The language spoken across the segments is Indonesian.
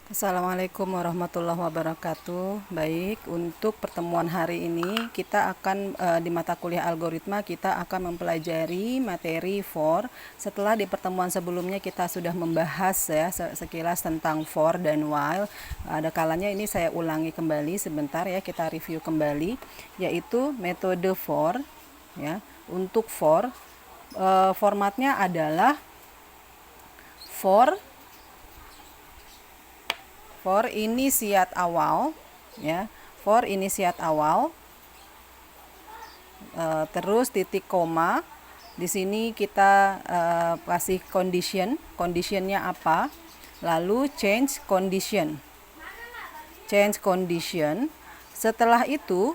Assalamualaikum warahmatullahi wabarakatuh. Baik, untuk pertemuan hari ini kita akan di mata kuliah algoritma kita akan mempelajari materi for. Setelah di pertemuan sebelumnya kita sudah membahas ya sekilas tentang for dan while. Ada kalanya ini saya ulangi kembali sebentar ya, kita review kembali, yaitu metode for ya. Untuk for formatnya adalah for inisiat awal ya, for inisiat awal, terus titik koma. Di sini kita kasih conditionnya apa, lalu change condition. Setelah itu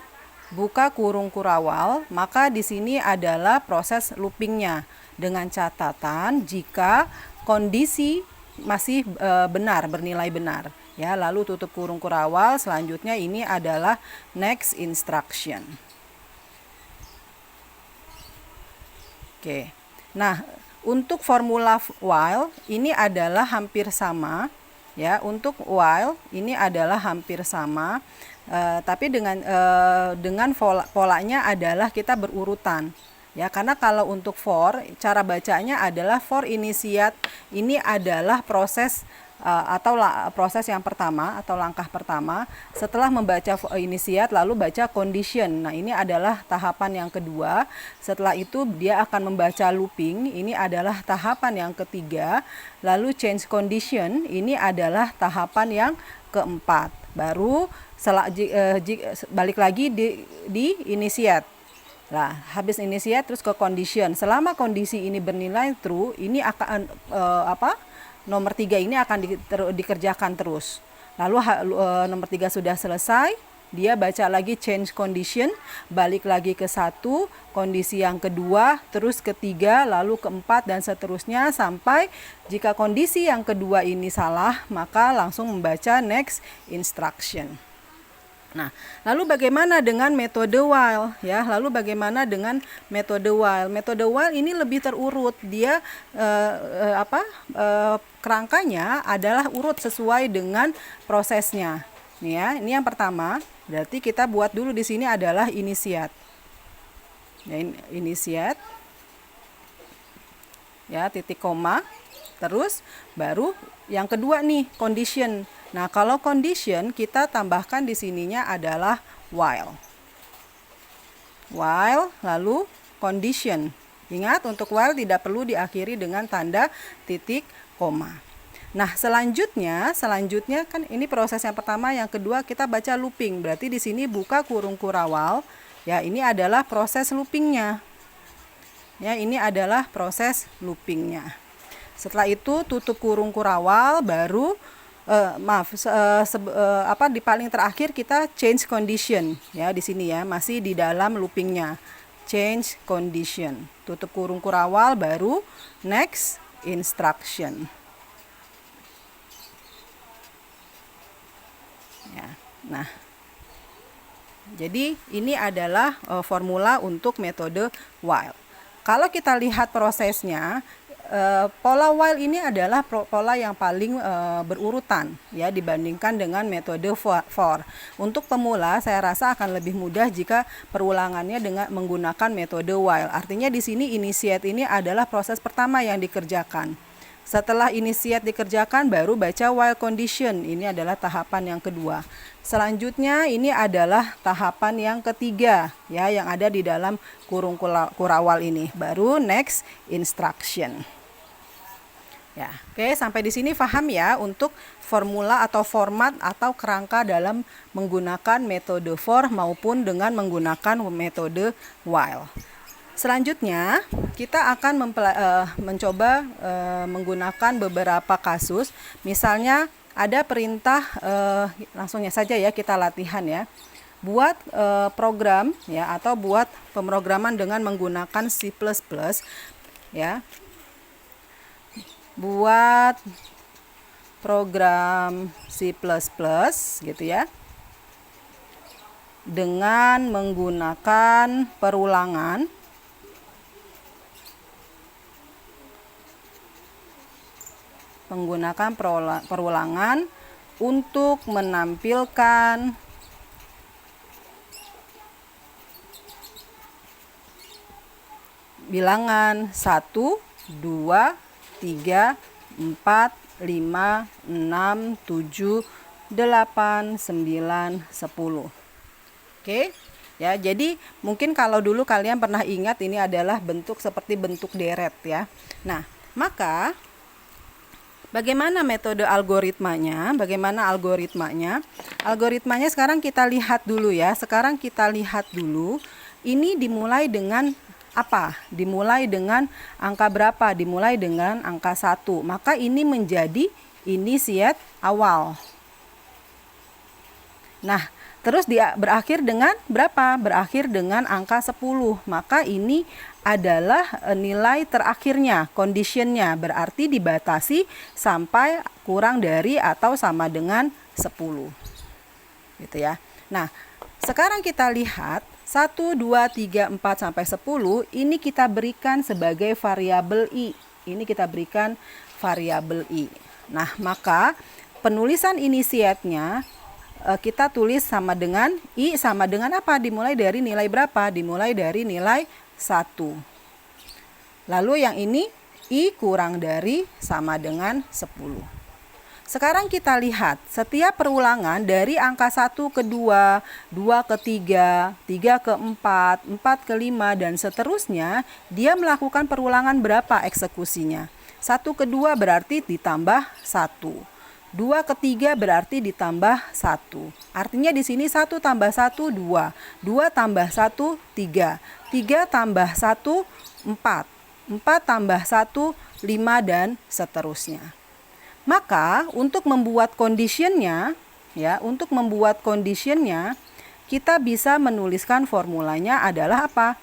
buka kurung kurawal, maka di sini adalah proses loopingnya dengan catatan jika kondisi masih benar, bernilai benar ya, lalu tutup kurung kurawal. Selanjutnya ini adalah next instruction. Oke. Nah, untuk formula while ini adalah hampir sama ya. Untuk while ini adalah hampir sama, tapi dengan polanya adalah kita berurutan ya, karena kalau untuk for cara bacanya adalah for initiate ini adalah proses atau proses yang pertama atau langkah pertama setelah membaca initiate lalu baca condition. Nah, ini adalah tahapan yang kedua. Setelah itu dia akan membaca looping, ini adalah tahapan yang ketiga. Lalu change condition ini adalah tahapan yang keempat. Baru balik lagi di initiate. Nah, habis initiate terus ke condition. Selama kondisi ini bernilai true, ini akan nomor 3 ini akan dikerjakan terus. Lalu nomor 3 sudah selesai, dia baca lagi change condition, balik lagi ke 1, kondisi yang kedua, terus ketiga, lalu keempat, dan seterusnya sampai jika kondisi yang kedua ini salah, maka langsung membaca next instruction. Nah, lalu bagaimana dengan metode while ya? Lalu bagaimana dengan metode while? Metode while ini lebih terurut. Dia kerangkanya adalah urut sesuai dengan prosesnya. Nih ya, ini yang pertama. Berarti kita buat dulu di sini adalah initiate. Ya, initiate. Ya, titik koma. Terus baru yang kedua nih, condition. Nah, kalau condition kita tambahkan di sininya adalah while. While lalu condition. Ingat, untuk while tidak perlu diakhiri dengan tanda titik koma. Nah, selanjutnya kan ini proses yang pertama, yang kedua kita baca looping. Berarti di sini buka kurung kurawal. Ya, ini adalah proses loopingnya. Ya, ini adalah proses loopingnya. Setelah itu tutup kurung kurawal, baru di paling terakhir kita change condition ya, di sini ya, masih di dalam loopingnya. Change condition, tutup kurung kurawal, baru next instruction. Ya. Nah, jadi ini adalah formula untuk metode while. Kalau kita lihat prosesnya, pola while ini adalah pola yang paling berurutan ya dibandingkan dengan metode for. Untuk pemula saya rasa akan lebih mudah jika perulangannya dengan menggunakan metode while. Artinya di sini initiate ini adalah proses pertama yang dikerjakan. Setelah initiate dikerjakan baru baca while condition. Ini adalah tahapan yang kedua. Selanjutnya ini adalah tahapan yang ketiga ya, yang ada di dalam kurung kurawal ini. Baru next instruction. Ya, oke, sampai di sini paham ya untuk formula atau format atau kerangka dalam menggunakan metode for maupun dengan menggunakan metode while. Selanjutnya kita akan mencoba menggunakan beberapa kasus. Misalnya ada perintah, langsungnya saja ya kita latihan ya. Buat program ya, atau buat pemrograman dengan menggunakan C++ ya. Buat program C++ gitu ya, dengan menggunakan perulangan untuk menampilkan bilangan 1, 2, 3, 4, 5, 6, 7, 8, 9, 10. Oke. Ya, jadi mungkin kalau dulu kalian pernah ingat ini adalah bentuk seperti bentuk deret ya. Nah, maka bagaimana metode algoritmanya? Bagaimana algoritmanya? Algoritmanya sekarang kita lihat dulu ya. Sekarang kita lihat dulu. Ini dimulai dengan apa? Dimulai dengan angka berapa? Dimulai dengan angka 1. Maka ini menjadi initiate awal. Nah, terus dia berakhir dengan berapa? Berakhir dengan angka 10. Maka ini adalah nilai terakhirnya, conditionnya. Berarti dibatasi sampai kurang dari atau sama dengan 10. Gitu ya. Nah, sekarang kita lihat 1, 2, 3, 4, sampai 10. Ini kita berikan sebagai variabel I. Ini kita berikan variabel I. Nah, maka penulisan initiate-nya kita tulis sama dengan I sama dengan apa? Dimulai dari nilai berapa? Dimulai dari nilai 1. Lalu yang ini I kurang dari sama dengan 10. Sekarang kita lihat setiap perulangan dari angka 1 ke 2, 2 ke 3, 3 ke 4, 4 ke 5 dan seterusnya, dia melakukan perulangan berapa eksekusinya? 1 ke 2 berarti ditambah 1. 2 ke 3 berarti ditambah 1. Artinya di sini 1 tambah 1, 2. 2 tambah 1, 3. 3 tambah 1, 4. 4 tambah 1, 5 dan seterusnya. Maka untuk membuat conditionnya, ya, untuk membuat conditionnya, kita bisa menuliskan formulanya adalah apa?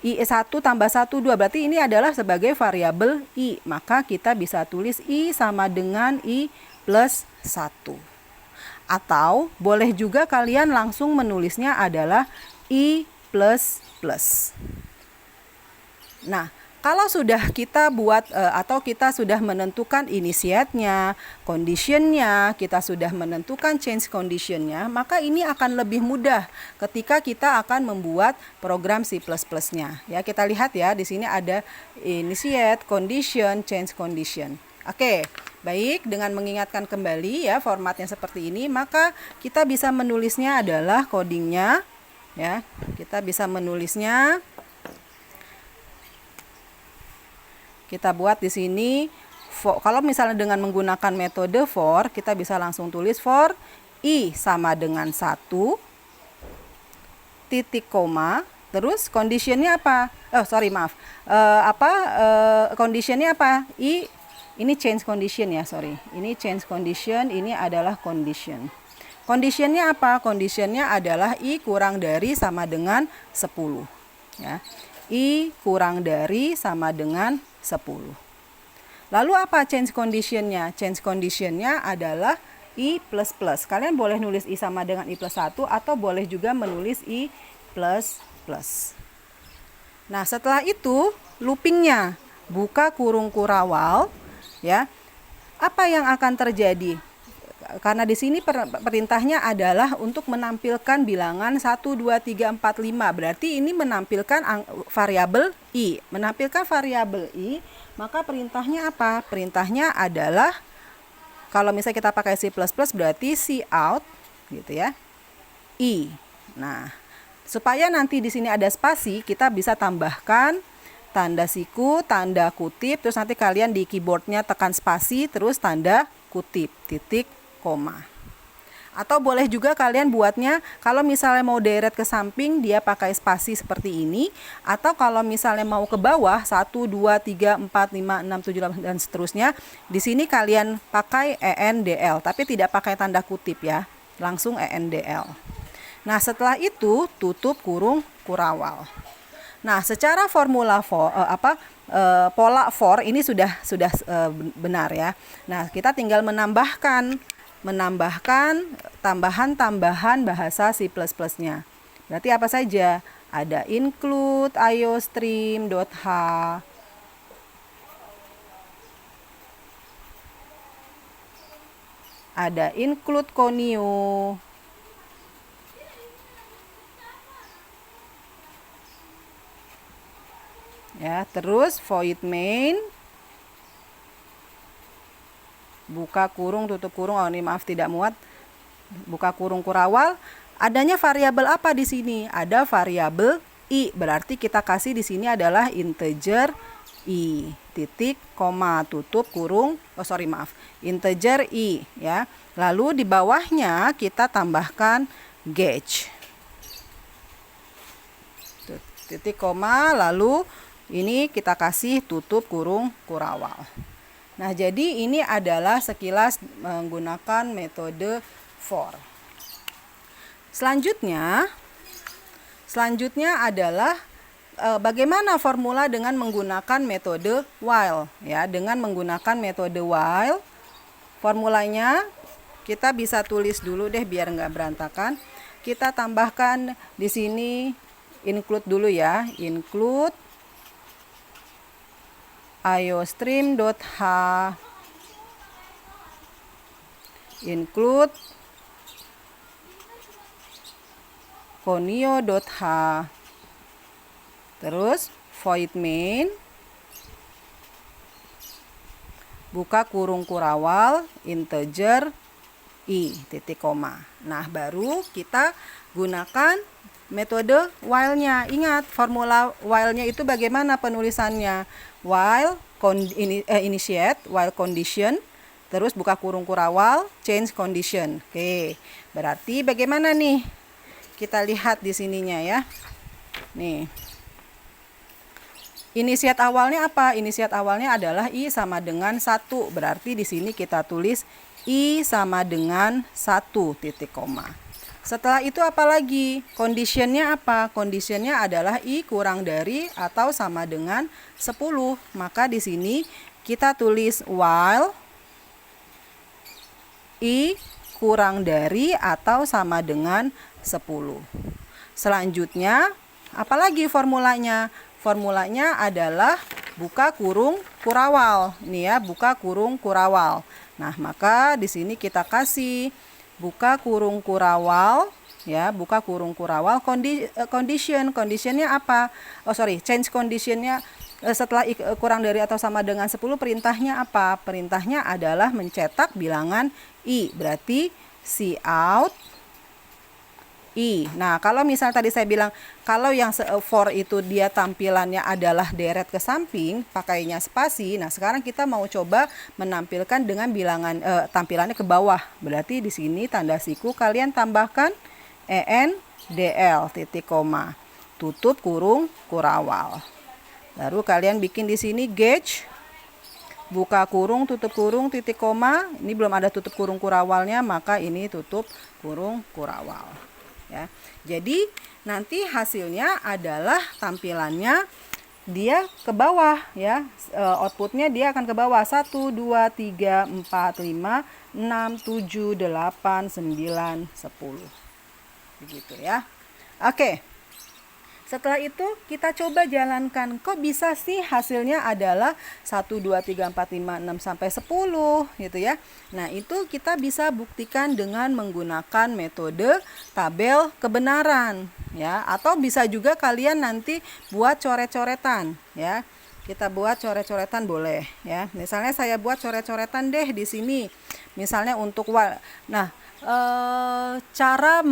I1 tambah 1, 2. Berarti ini adalah sebagai variabel I. Maka kita bisa tulis I sama dengan I plus 1. Atau boleh juga kalian langsung menulisnya adalah I plus plus. Nah, kalau sudah kita buat atau kita sudah menentukan initiate-nya, condition-nya, kita sudah menentukan change condition-nya, maka ini akan lebih mudah ketika kita akan membuat program C++-nya. Ya, kita lihat ya, di sini ada initiate, condition, change condition. Oke, baik, dengan mengingatkan kembali ya formatnya seperti ini, maka kita bisa menulisnya adalah codingnya ya. Kita bisa menulisnya, kita buat di sini kalau misalnya dengan menggunakan metode for, kita bisa langsung tulis for I sama dengan 1 titik koma, terus conditionnya apa? Conditionnya apa? Ini change condition ya, ini change condition, ini adalah condition. Conditionnya apa? Conditionnya adalah I kurang dari sama dengan 10 ya. I kurang dari sama dengan 10. Lalu apa change conditionnya? Change conditionnya adalah I plus plus. Kalian boleh nulis I sama dengan I plus 1 atau boleh juga menulis I plus plus. Nah, setelah itu loopingnya, buka kurung kurawal ya. Apa yang akan terjadi? Karena di sini perintahnya adalah untuk menampilkan bilangan 1, 2, 3, 4, 5. Berarti ini menampilkan variabel I. Menampilkan variabel I, maka perintahnya apa? Perintahnya adalah, kalau misalnya kita pakai C++ berarti cout gitu ya, I. Nah, supaya nanti di sini ada spasi, kita bisa tambahkan tanda siku, tanda kutip, terus nanti kalian di keyboardnya tekan spasi, terus tanda kutip, titik, koma. Atau boleh juga kalian buatnya, kalau misalnya mau deret ke samping, dia pakai spasi seperti ini. Atau kalau misalnya mau ke bawah, 1, 2, 3, 4, 5, 6, 7, 8, dan seterusnya, di sini kalian pakai ENDL, tapi tidak pakai tanda kutip ya, langsung ENDL. Nah, setelah itu tutup kurung kurawal. Nah, secara formula pola for ini sudah benar ya. Nah, kita tinggal menambahkan tambahan bahasa C++-nya. Berarti apa saja? Ada include iostream.h, ada include conio. Ya, terus void main, buka kurung tutup kurung. Oh, ini maaf tidak muat. Buka kurung kurawal. Adanya variabel apa di sini? Ada variabel i. Berarti kita kasih di sini adalah integer i. Titik, koma, tutup kurung. Integer i ya. Lalu di bawahnya kita tambahkan gauge. Titik, koma, lalu ini kita kasih tutup kurung kurawal. Nah, jadi ini adalah sekilas menggunakan metode for. Selanjutnya adalah bagaimana formula dengan menggunakan metode while ya. Dengan menggunakan metode while, formulanya kita bisa tulis dulu deh biar nggak berantakan. Kita tambahkan di sini include dulu ya, include iostream.h, include conio.h, terus void main, buka kurung kurawal, integer i, titik koma. Nah, baru kita gunakan metode while-nya. Ingat, formula while-nya itu bagaimana penulisannya? While initiate, while condition, terus buka kurung kurawal, change condition. Oke, berarti bagaimana nih? Kita lihat di sininya ya. Nih. Initiate awalnya apa? Initiate awalnya adalah i sama dengan 1. Berarti di sini kita tulis i sama dengan 1, titik koma. Setelah itu apa lagi? Conditionnya apa? Conditionnya adalah i kurang dari atau sama dengan 10. Maka di sini kita tulis while i kurang dari atau sama dengan 10. Selanjutnya, apalagi formulanya? Formulanya adalah buka kurung kurawal. Ini ya, buka kurung kurawal. Nah, maka di sini kita kasih buka kurung kurawal ya, buka kurung kurawal conditionnya apa? Change conditionnya setelah kurang dari atau sama dengan 10, perintahnya apa? Perintahnya adalah mencetak bilangan i. Berarti cout i. Nah, kalau misalnya tadi saya bilang kalau yang for itu dia tampilannya adalah deret ke samping, pakainya spasi. Nah, sekarang kita mau coba menampilkan dengan bilangan tampilannya ke bawah. Berarti di sini tanda siku kalian tambahkan endl, titik koma, tutup kurung kurawal. Baru kalian bikin di sini gauge, buka kurung, tutup kurung, titik koma. Ini belum ada tutup kurung kurawalnya, maka ini tutup kurung kurawal. Ya, jadi nanti hasilnya adalah tampilannya dia ke bawah ya, outputnya dia akan ke bawah 1, 2, 3, 4, 5, 6, 7, 8, 9, 10 begitu ya. Oke, setelah itu kita coba jalankan. Kok bisa sih hasilnya adalah 1, 2, 3, 4, 5, 6 sampai 10 gitu ya. Nah, itu kita bisa buktikan dengan menggunakan metode tabel kebenaran ya, atau bisa juga kalian nanti buat coret-coretan ya. Kita buat coret-coretan boleh ya. Misalnya saya buat coret-coretan deh di sini. Misalnya untuk cara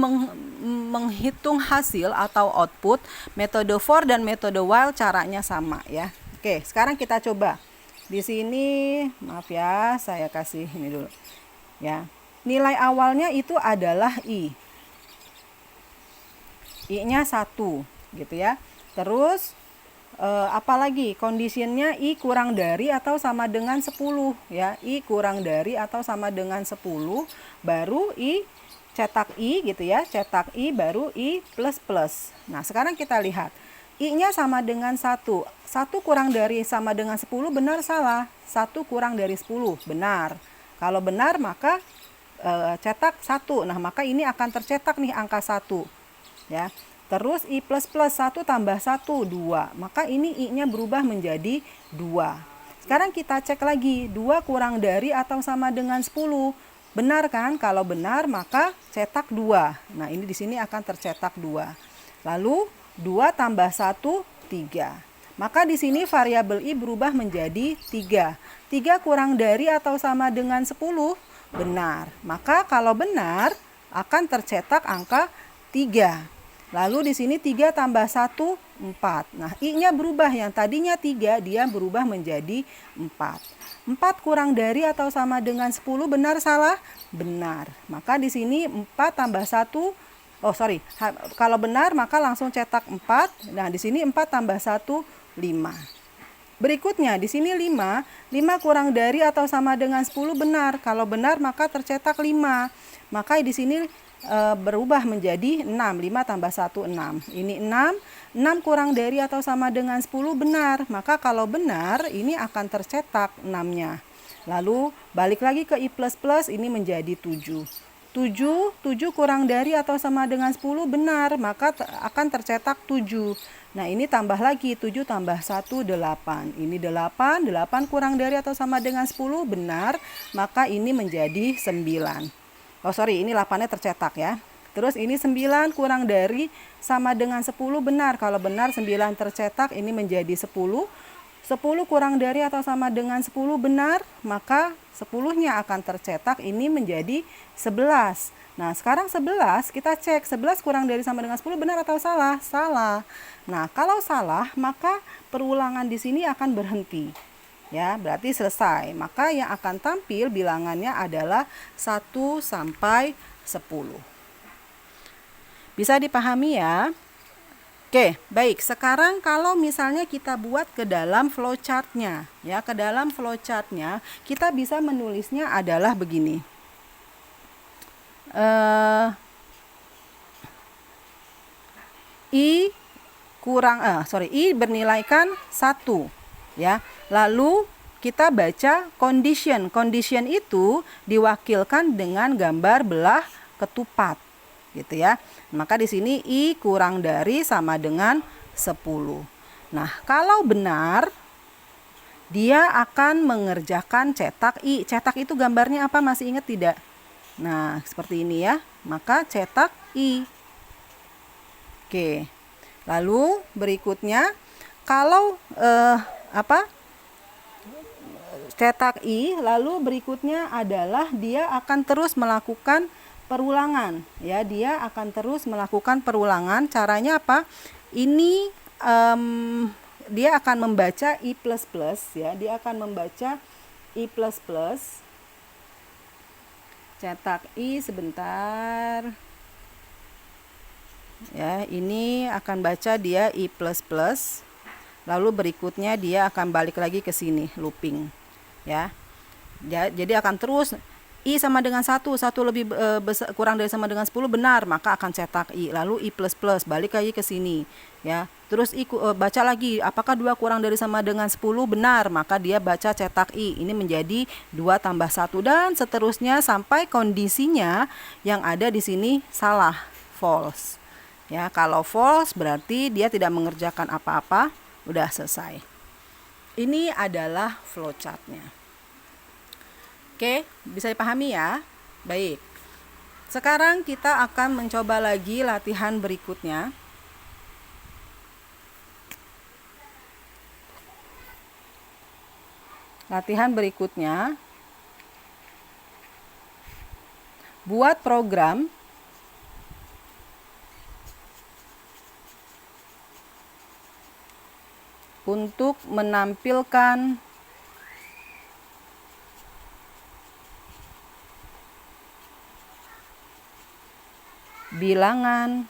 menghitung hasil atau output metode for dan metode while caranya sama ya. Oke, sekarang kita coba. Di sini maaf ya, saya kasih ini dulu. Ya. Nilai awalnya itu adalah i. I-nya 1 gitu ya. Terus apalagi kondisinya i kurang dari atau sama dengan 10 ya, i kurang dari atau sama dengan 10, baru i cetak i gitu ya, cetak i baru i plus plus. Nah, sekarang kita lihat i-nya sama dengan 1 kurang dari sama dengan 10, benar salah? 1 kurang dari 10 benar. Kalau benar maka cetak 1. Nah, maka ini akan tercetak nih angka 1 ya. Terus i plus plus 1 tambah 1, 2. Maka ini i-nya berubah menjadi 2. Sekarang kita cek lagi, 2 kurang dari atau sama dengan 10. Benar kan? Kalau benar maka cetak 2. Nah, ini di sini akan tercetak 2. Lalu 2 tambah 1, 3. Maka di sini variabel I berubah menjadi 3. 3 kurang dari atau sama dengan 10? Benar. Maka kalau benar akan tercetak angka 3. Lalu di sini 3 tambah 1, 4. Nah, I-nya berubah. Yang tadinya 3, dia berubah menjadi 4. 4 kurang dari atau sama dengan 10, benar salah? Benar. Maka di sini 4 tambah 1, kalau benar maka langsung cetak 4. Nah, di sini 4 tambah 1, 5. Berikutnya di sini 5 kurang dari atau sama dengan 10, benar. Kalau benar maka tercetak 5. Maka di sini berubah menjadi 6. 5 tambah 1, 6. Ini 6. 6 kurang dari atau sama dengan 10, benar. Maka kalau benar ini akan tercetak 6-nya. Lalu balik lagi ke I++, ini menjadi 7. 7 kurang dari atau sama dengan 10, benar. Maka akan tercetak 7. Nah, ini tambah lagi 7 tambah 1, 8. Ini 8. 8 kurang dari atau sama dengan 10, benar. Maka ini menjadi 9. Ini 8-nya tercetak ya. Terus ini 9 kurang dari sama dengan 10, benar. Kalau benar 9 tercetak, ini menjadi 10. 10 kurang dari atau sama dengan 10, benar. Maka 10-nya akan tercetak, ini menjadi 11. Nah, sekarang 11 kita cek. 11 kurang dari sama dengan 10, benar atau salah? Salah. Nah, kalau salah maka perulangan di sini akan berhenti. Ya, berarti selesai. Maka yang akan tampil bilangannya adalah 1 sampai 10. Bisa dipahami ya? Oke, baik. Sekarang kalau misalnya kita buat ke dalam flowchart-nya, ya, ke dalam flowchart-nya kita bisa menulisnya adalah begini. I bernilaikan 1, ya. Lalu kita baca condition. Condition itu diwakilkan dengan gambar belah ketupat, gitu ya. Maka di sini I kurang dari sama dengan 10. Nah, kalau benar dia akan mengerjakan cetak I. Cetak itu gambarnya apa? Masih ingat tidak? Nah, seperti ini ya. Maka cetak I. Oke. Lalu berikutnya kalau cetak I, lalu berikutnya adalah dia akan terus melakukan perulangan, ya. Dia akan terus melakukan perulangan. Caranya apa? Ini dia akan membaca I++, ya. Dia akan membaca I++. Cetak I sebentar. Ya, ini akan baca dia I++. Lalu berikutnya dia akan balik lagi ke sini, looping. Ya. Jadi akan terus I sama dengan 1 lebih kurang dari sama dengan 10, benar, maka akan cetak I. Lalu I++, balik lagi ke sini, ya. Terus I baca lagi, apakah 2 kurang dari sama dengan 10, benar, maka dia baca cetak I. Ini menjadi 2 tambah 1 dan seterusnya sampai kondisinya yang ada di sini salah, false. Ya, kalau false berarti dia tidak mengerjakan apa-apa, udah selesai. Ini adalah flowchart-nya. Oke, bisa dipahami ya? Baik. Sekarang kita akan mencoba lagi latihan berikutnya. Latihan berikutnya. Buat program untuk menampilkan bilangan.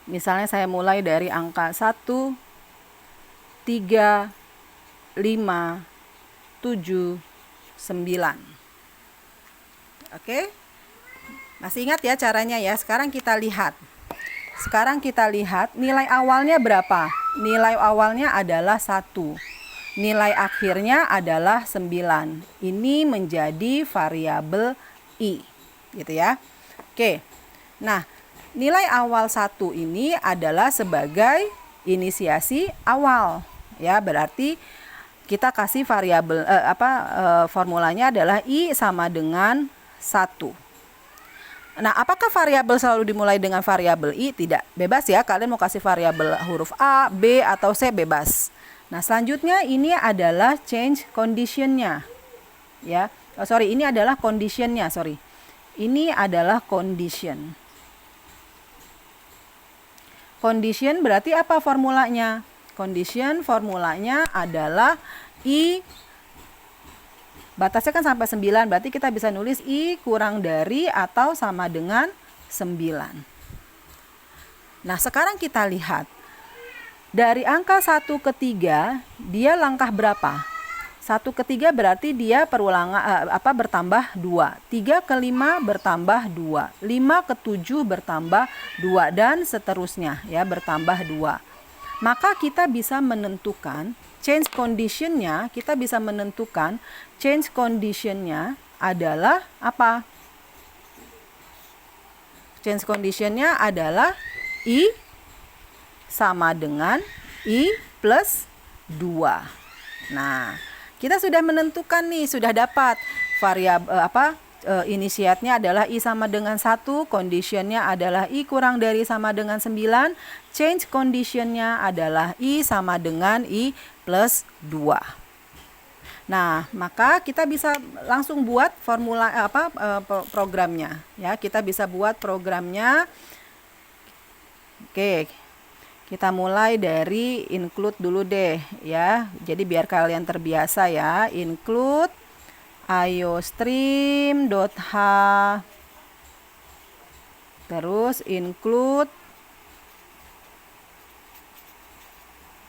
Misalnya saya mulai dari angka 1, 3, 5, 7, 9. Oke? Masih ingat ya caranya ya? Sekarang kita lihat nilai awalnya berapa? Nilai awalnya adalah 1. Nilai akhirnya adalah 9. Ini menjadi variabel I. Gitu ya. Oke. Nah, nilai awal 1 ini adalah sebagai inisiasi awal. Ya, berarti kita kasih variabel formulanya adalah I sama dengan 1. Nah, apakah variabel selalu dimulai dengan variabel I? Tidak, bebas ya. Kalian mau kasih variabel huruf A, B, atau C, bebas. Nah, selanjutnya ini adalah change condition-nya. Ya, ini adalah condition-nya, Ini adalah condition. Condition berarti apa formulanya? Condition formulanya adalah I, batasnya kan sampai 9, berarti kita bisa nulis I kurang dari atau sama dengan 9. Nah, sekarang kita lihat. Dari angka 1 ke 3, dia langkah berapa? 1 ke 3 berarti dia bertambah 2. 3 ke 5 bertambah 2. 5 ke 7 bertambah 2 dan seterusnya ya, bertambah 2. Maka kita bisa menentukan change condition-nya, adalah apa? Change condition-nya adalah I sama dengan I plus 2. Nah, kita sudah menentukan nih, sudah dapat variabel inisiatnya adalah I sama dengan 1, conditionnya adalah I kurang dari sama dengan 9, change conditionnya adalah I sama dengan I plus 2. Nah, maka kita bisa langsung buat formula programnya ya. Kita bisa buat programnya. Oke. Kita mulai dari include dulu deh ya. Jadi biar kalian terbiasa ya, include iostream.h, terus include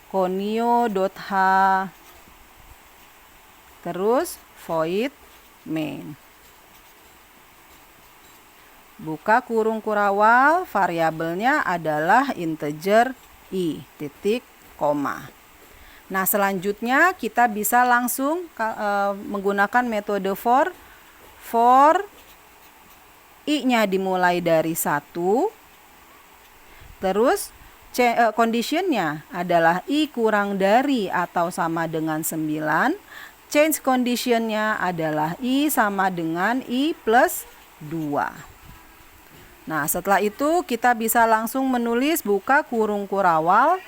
conio.h, terus void main. Buka kurung kurawal, variabelnya adalah integer I, titik, koma. Nah, selanjutnya kita bisa langsung menggunakan metode for I-nya dimulai dari 1, terus conditionnya adalah I kurang dari atau sama dengan 9, change conditionnya adalah I sama dengan I plus 2. Nah, setelah itu kita bisa langsung menulis buka kurung kurawal.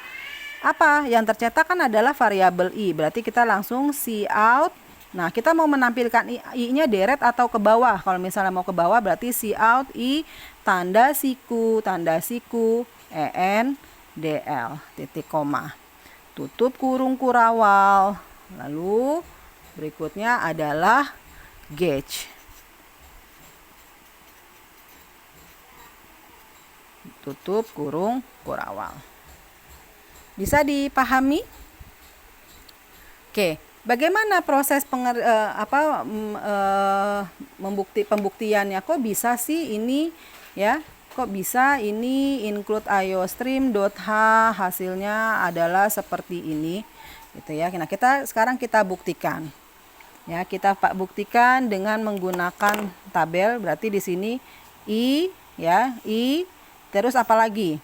Apa yang tercetak kan adalah variabel I, berarti kita langsung cout. Nah, kita mau menampilkan I-nya deret atau ke bawah. Kalau misalnya mau ke bawah berarti cout I tanda siku en dl titik koma. Tutup kurung kurawal. Lalu berikutnya adalah gauge. Tutup kurung kurawal. Bisa dipahami? Oke, bagaimana proses pembuktiannya? Kok bisa sih ini ya? Kok bisa ini include iostream.h hasilnya adalah seperti ini gitu ya. Nah, sekarang kita buktikan. Ya, kita buktikan dengan menggunakan tabel. Berarti di sini I ya, I terus apa lagi?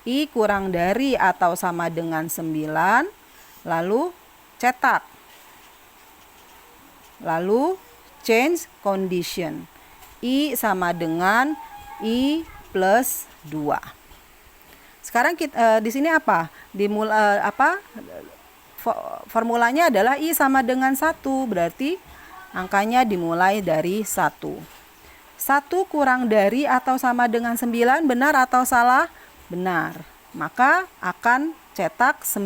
I kurang dari atau sama dengan 9, lalu cetak. Lalu change condition. I sama dengan I plus 2. Sekarang kita di sini apa? Formulanya adalah I sama dengan 1, berarti angkanya dimulai dari 1. 1 kurang dari atau sama dengan 9, benar atau salah? Benar. Maka akan cetak 1.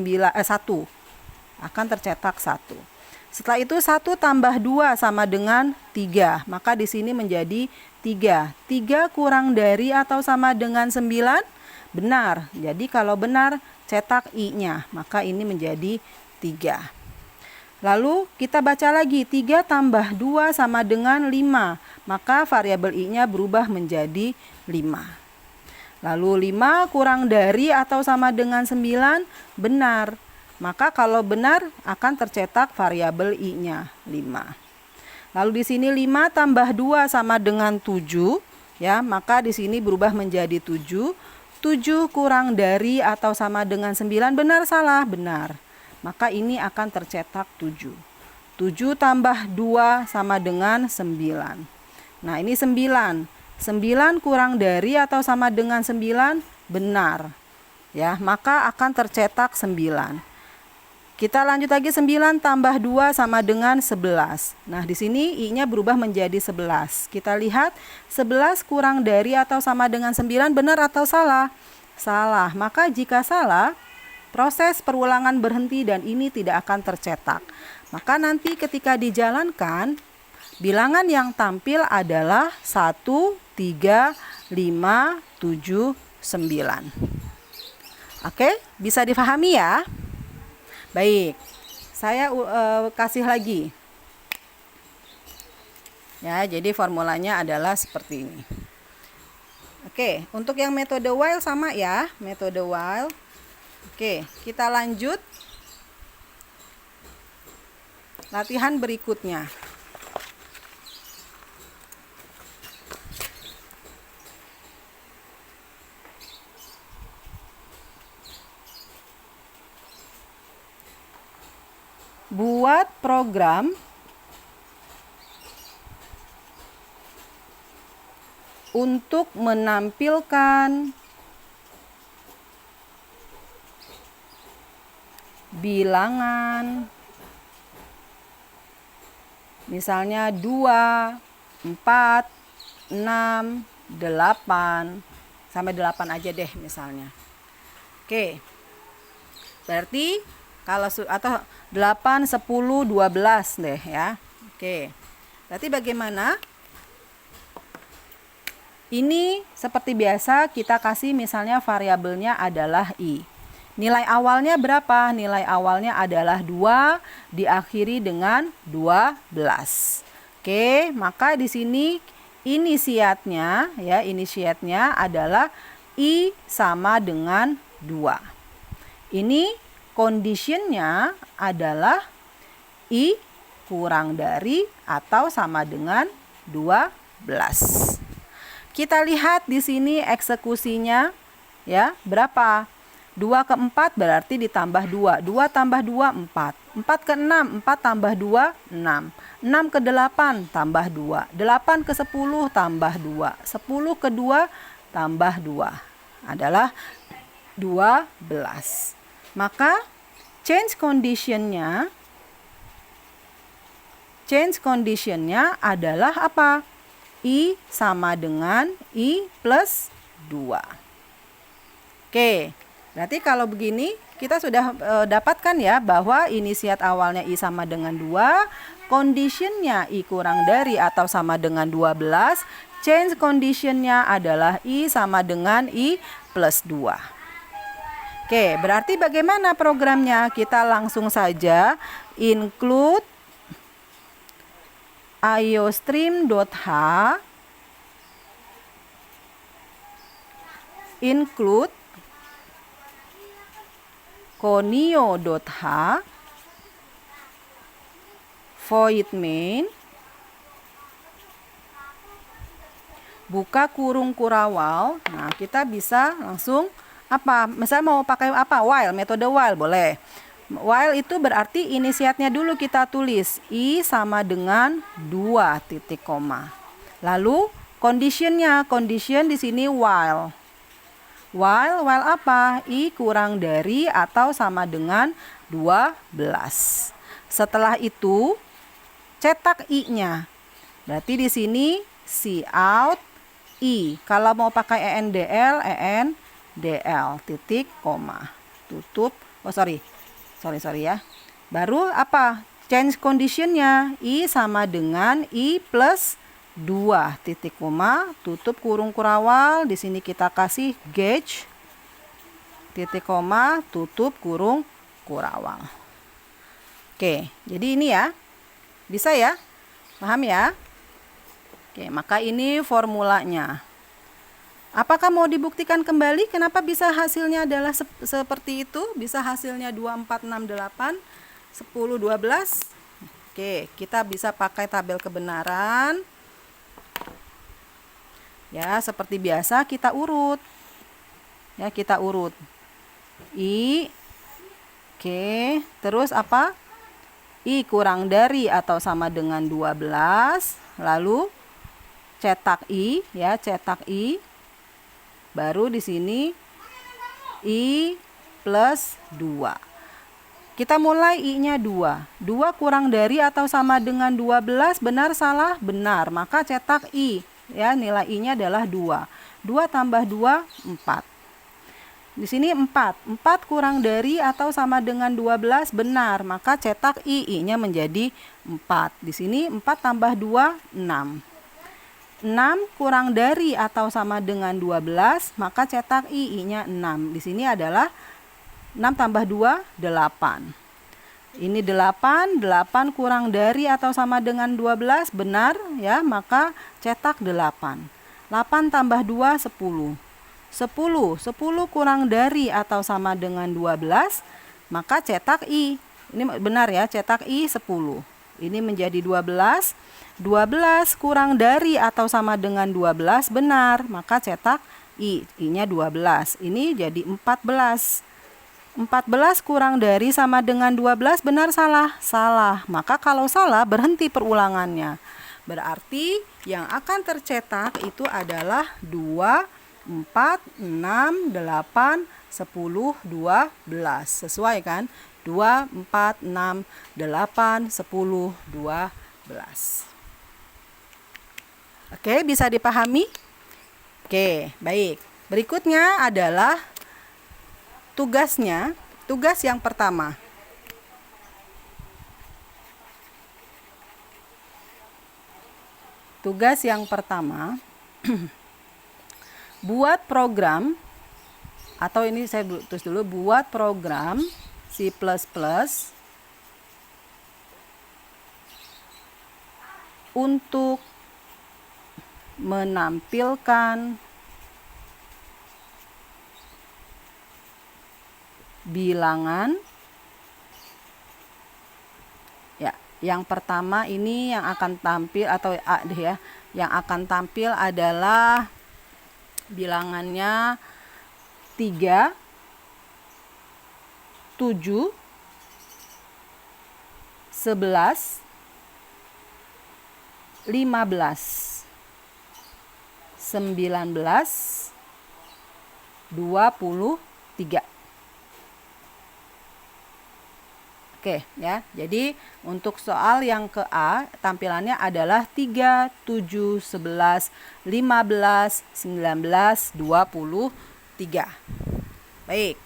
Akan tercetak 1. Setelah itu 1 tambah 2 sama dengan 3. Maka di sini menjadi 3. 3 kurang dari atau sama dengan 9? Benar. Jadi kalau benar cetak I-nya. Maka ini menjadi 3. Lalu kita baca lagi 3 tambah 2 sama dengan 5. Maka variabel I-nya berubah menjadi 5. Lalu 5 kurang dari atau sama dengan 9? Benar. Maka kalau benar akan tercetak variabel I-nya 5. Lalu di sini 5 tambah 2 sama dengan 7 ya, maka di sini berubah menjadi 7. 7 kurang dari atau sama dengan 9, benar salah? Benar. maka ini akan tercetak 7. 7 tambah 2 sama dengan 9. Nah, ini 9. 9 kurang dari atau sama dengan 9? Benar. Ya, maka akan tercetak 9. Kita lanjut lagi, 9 tambah 2 sama dengan 11. Nah, di sini I-nya berubah menjadi 11. Kita lihat 11 kurang dari atau sama dengan 9 benar atau salah? Salah. Maka jika salah, proses perulangan berhenti dan ini tidak akan tercetak. Maka nanti ketika dijalankan, bilangan yang tampil adalah 1, 3, 5, 7, 9. Oke, bisa difahami ya? Baik, saya kasih lagi. Ya, jadi formulanya adalah seperti ini. Oke, untuk yang metode while sama ya, metode while. Oke, kita lanjut. Latihan berikutnya. Buat program untuk menampilkan bilangan misalnya 2, 4, 6, 8 sampai 8 aja deh misalnya. Oke. Berarti kalau atau 8, 10, 12 deh ya. Oke. Berarti bagaimana? Ini seperti biasa kita kasih misalnya variabelnya adalah I. Nilai awalnya berapa? Nilai awalnya adalah 2 diakhiri dengan 12. Oke, maka di sini inisiatnya adalah I sama dengan 2. Ini conditionnya adalah I kurang dari atau sama dengan 12. Kita lihat di sini eksekusinya ya, berapa? 2 ke 4 berarti ditambah 2. 2 tambah 2, 4. 4 ke 6, 4 tambah 2, 6. 6 ke 8 tambah 2. 8 ke 10 tambah 2. 10 ke 2 tambah 2 adalah 12. Maka change conditionnya adalah apa? I sama dengan I plus 2. Oke, berarti kalau begini kita sudah dapatkan ya bahwa inisiat awalnya I sama dengan 2, conditionnya I kurang dari atau sama dengan 12, change conditionnya adalah I sama dengan I plus 2. Oke, berarti bagaimana programnya? Kita langsung saja include iostream.h include conio.h void main buka kurung kurawal. Nah, kita bisa langsung apa? Misalnya mau pakai apa? While, metode while boleh. While itu berarti inisiatnya dulu kita tulis I sama dengan 2 titik koma. Lalu condition di sini while. While apa? I kurang dari atau sama dengan 12. Setelah itu cetak I-nya. Berarti di sini cout I. Kalau mau pakai ENDL titik koma. Tutup. Sorry ya. Baru apa? Change conditionnya I sama dengan I plus 2 titik koma, tutup kurung kurawal. Di sini kita kasih gauge titik koma, tutup kurung kurawal. Oke, jadi ini ya. Bisa ya? Paham ya? Oke, maka ini formulanya. Apakah mau dibuktikan kembali kenapa bisa hasilnya adalah seperti itu? Bisa hasilnya 2, 4, 6, 8, 10, 12. Oke, kita bisa pakai tabel kebenaran. Ya, seperti biasa kita urut. Ya, kita urut. I Oke, terus apa? I kurang dari atau sama dengan 12. Lalu cetak I ya, cetak I. Baru di sini I plus 2. Kita mulai I-nya 2. 2 kurang dari atau sama dengan 12, benar salah? Benar. Maka cetak I. Ya, nilai I-nya adalah 2. 2 tambah 2, 4. Di sini 4. 4 kurang dari atau sama dengan 12, benar. Maka cetak I. I-nya menjadi 4. Di sini 4 tambah 2, 6. 6 kurang dari atau sama dengan 12, maka cetak I. I-nya 6. Di sini adalah 6 tambah 2, 8. Ini 8. 8 kurang dari atau sama dengan 12, benar ya, maka cetak 8. 8 tambah 2, 10. 10 kurang dari atau sama dengan 12, maka cetak I. Ini benar ya, cetak I 10. Ini menjadi 12. 12 kurang dari atau sama dengan 12, benar, maka cetak I. I-nya 12. Ini jadi 14. 14 kurang dari sama dengan 12, benar salah? Salah. Maka kalau salah, berhenti perulangannya. Berarti yang akan tercetak itu adalah 2, 4, 6, 8, 10, 12. Sesuai kan? 2, 4, 6, 8, 10, 12. Oke, bisa dipahami? Oke, baik. Berikutnya adalah tugasnya. Tugas yang pertama. Tugas yang pertama. Buat program, atau ini saya tulis dulu, buat program C++ untuk menampilkan bilangan. Ya, yang pertama ini yang akan tampil, atau A deh ya, yang akan tampil adalah bilangannya 3, 7, 11, 15, 19, 23. Oke ya, jadi untuk soal yang ke A, tampilannya adalah 3, 7, 11, 15, 19, 23. Baik,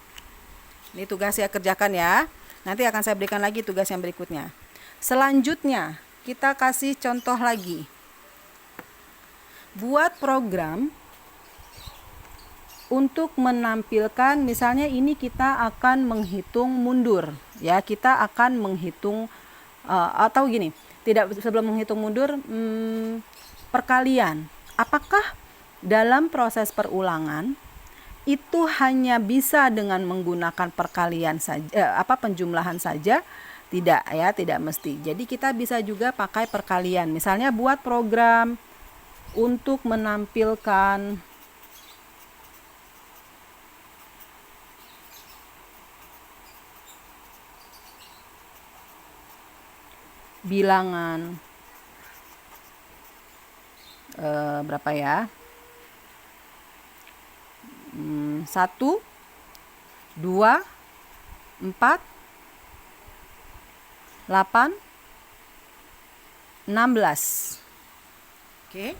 ini tugas saya kerjakan ya. Nanti akan saya berikan lagi tugas yang berikutnya. Selanjutnya, kita kasih contoh lagi. Buat program untuk menampilkan, misalnya ini kita akan menghitung mundur ya, kita akan menghitung atau gini, tidak, sebelum menghitung mundur, perkalian. Apakah dalam proses perulangan itu hanya bisa dengan menggunakan perkalian saja, penjumlahan saja? Tidak ya, tidak mesti. Jadi kita bisa juga pakai perkalian. Misalnya buat program untuk menampilkan bilangan berapa ya? 1, 2, 4, 8, 16. Oke.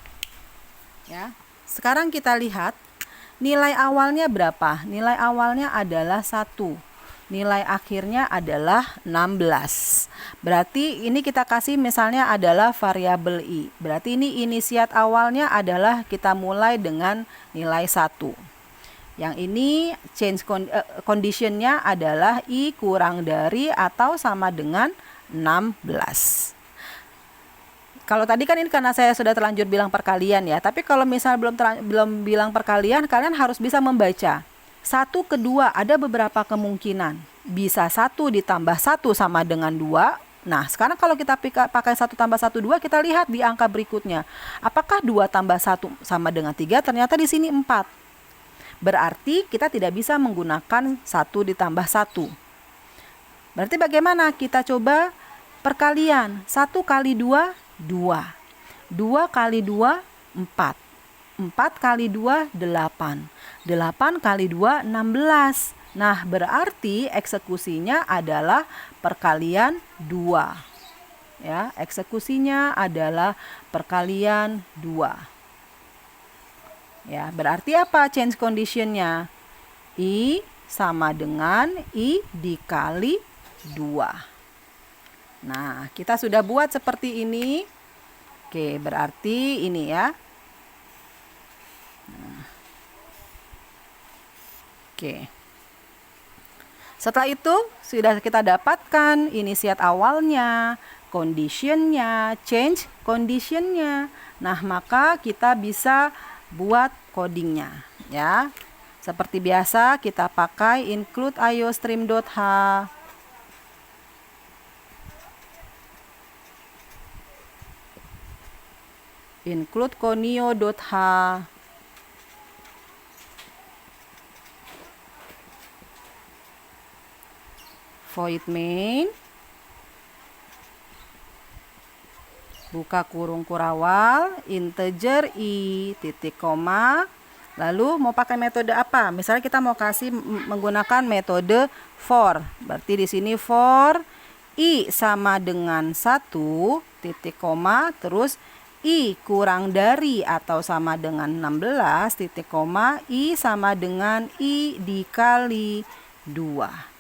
Ya. Sekarang kita lihat nilai awalnya berapa? Nilai awalnya adalah 1. Nilai akhirnya adalah 16. Berarti ini kita kasih misalnya adalah variabel I. Berarti ini inisiat awalnya adalah kita mulai dengan nilai 1. Yang ini change conditionnya adalah I kurang dari atau sama dengan 16. Kalau tadi kan ini karena saya sudah terlanjur bilang perkalian ya. Tapi kalau misal belum bilang perkalian, kalian harus bisa membaca. 1 ke 2 ada beberapa kemungkinan. Bisa 1 ditambah 1 sama dengan 2. Nah, sekarang kalau kita pakai 1 tambah 1, 2, kita lihat di angka berikutnya. Apakah 2 tambah 1 sama dengan 3? Ternyata di sini 4. Berarti kita tidak bisa menggunakan 1 ditambah 1. Berarti bagaimana? Kita coba perkalian. 1 kali 2, 2. 2 kali 2, 4. 4 kali 2, 8. 8 kali 2, 16. Nah, berarti eksekusinya adalah perkalian 2. Ya, eksekusinya adalah perkalian 2. Ya, berarti apa change conditionnya? I sama dengan I dikali 2. Nah, kita sudah buat seperti ini. Oke, berarti ini ya. Oke. Setelah itu sudah kita dapatkan initiate awalnya, conditionnya, change conditionnya. Nah, maka kita bisa buat codingnya ya. Seperti biasa kita pakai include iostream.h. Include conio.h. Void main, buka kurung kurawal, integer i titik koma. Lalu mau pakai metode apa? Misalnya kita mau kasih menggunakan metode for. Berarti di sini for i sama dengan 1 titik koma, terus i kurang dari atau sama dengan 16 titik koma, i sama dengan i dikali 2.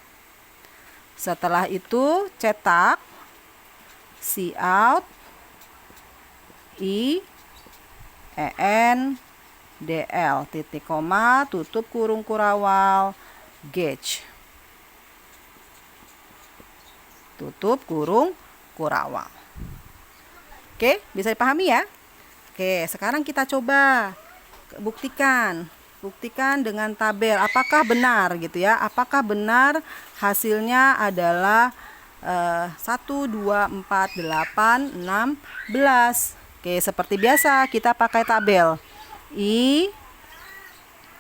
Setelah itu cetak cout i en dl titik koma tutup kurung kurawal gauge, tutup kurung kurawal. Oke, bisa dipahami ya? Oke, sekarang kita coba buktikan dengan tabel apakah benar gitu ya, apakah benar hasilnya adalah 1, 2, 4, 8, 16. Oke, seperti biasa kita pakai tabel i,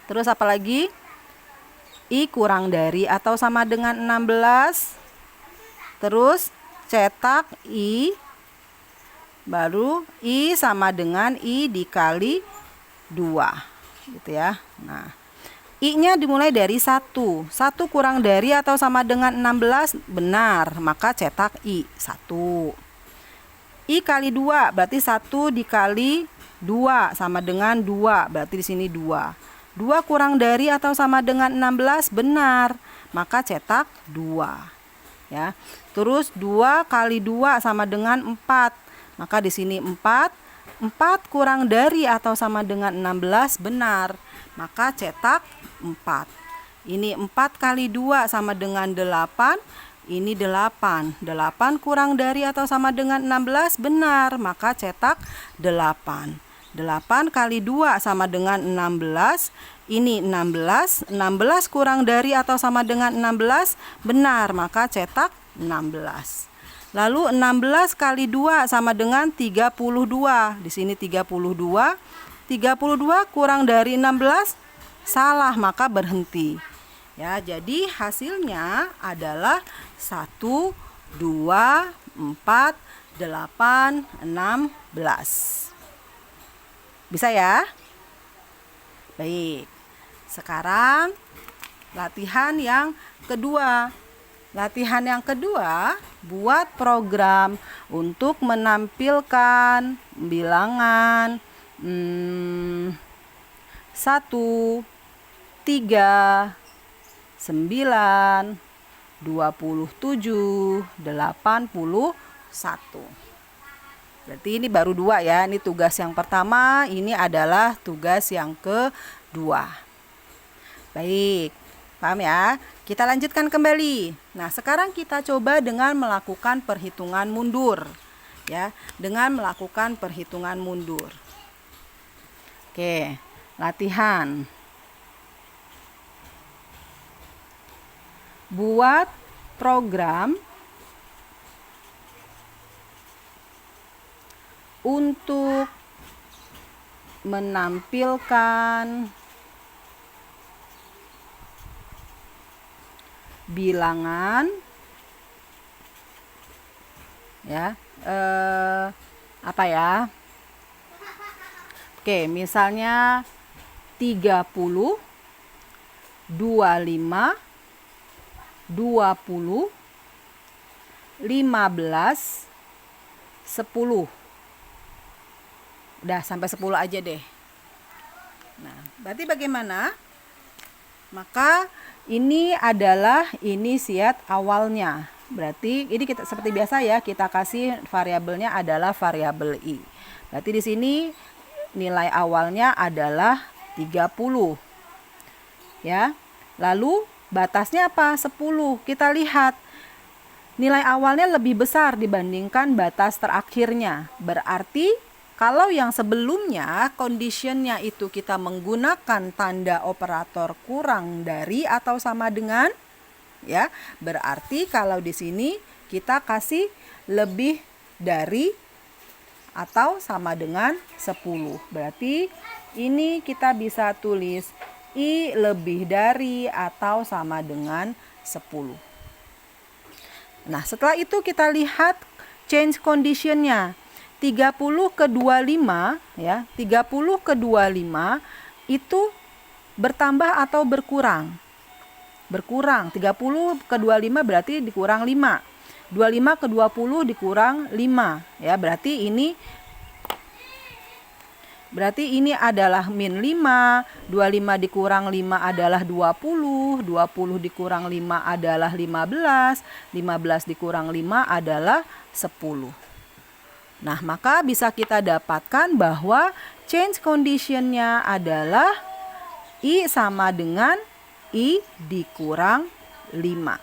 terus apa lagi, i kurang dari atau sama dengan 16, terus cetak i, baru i sama dengan i dikali 2 gitu ya. Nah, i-nya dimulai dari 1. 1 kurang dari atau sama dengan 16 benar, maka cetak i 1. I kali 2 berarti 1 dikali 2 sama dengan 2, berarti di sini 2. 2 kurang dari atau sama dengan 16 benar, maka cetak 2. Ya. Terus 2 kali 2 sama dengan 4. Maka di sini 4. 4 kurang dari atau sama dengan 16 benar, maka cetak 4. Ini 4 kali 2 sama dengan 8. Ini 8. 8 kurang dari atau sama dengan 16 benar, maka cetak 8. 8 kali 2 sama dengan 16. Ini 16. 16 kurang dari atau sama dengan 16 benar, maka cetak 16. Lalu 16 kali 2 sama dengan 32. Di sini 32. 32 kurang dari 16 salah, maka berhenti. Ya, jadi hasilnya adalah 1, 2, 4, 8, 16. Bisa ya? Baik. Sekarang latihan yang kedua. Latihan yang kedua, buat program untuk menampilkan bilangan 1, 3, 9, 27, 81. Berarti ini baru 2 ya. Ini tugas yang pertama, ini adalah tugas yang kedua. Baik, paham ya? Kita lanjutkan kembali. Nah, sekarang kita coba dengan melakukan perhitungan mundur. Ya, dengan melakukan perhitungan mundur. Oke, latihan. Buat program untuk menampilkan bilangan Ya. Apa ya? Oke, misalnya 30, 25, 20, 15, 10. Udah sampai 10 aja deh. Nah, berarti bagaimana? Maka ini adalah inisiat awalnya. Berarti ini kita seperti biasa ya, kita kasih variabelnya adalah variabel i. Berarti di sini nilai awalnya adalah 30. Ya. Lalu batasnya apa? 10. Kita lihat nilai awalnya lebih besar dibandingkan batas terakhirnya. Berarti kalau yang sebelumnya conditionnya itu kita menggunakan tanda operator kurang dari atau sama dengan, ya, berarti kalau di sini kita kasih lebih dari atau sama dengan 10. Berarti ini kita bisa tulis i lebih dari atau sama dengan 10. Nah, setelah itu kita lihat change conditionnya. 30 ke 25, ya, 30 ke 25 itu bertambah atau berkurang? Berkurang. 30 ke 25 berarti dikurang 5. 25 ke 20 dikurang 5, ya, berarti ini adalah min 5, 25 dikurang 5 adalah 20, 20 dikurang 5 adalah 15, 15 dikurang 5 adalah 10. Nah, maka bisa kita dapatkan bahwa change conditionnya adalah i sama dengan i dikurang 5.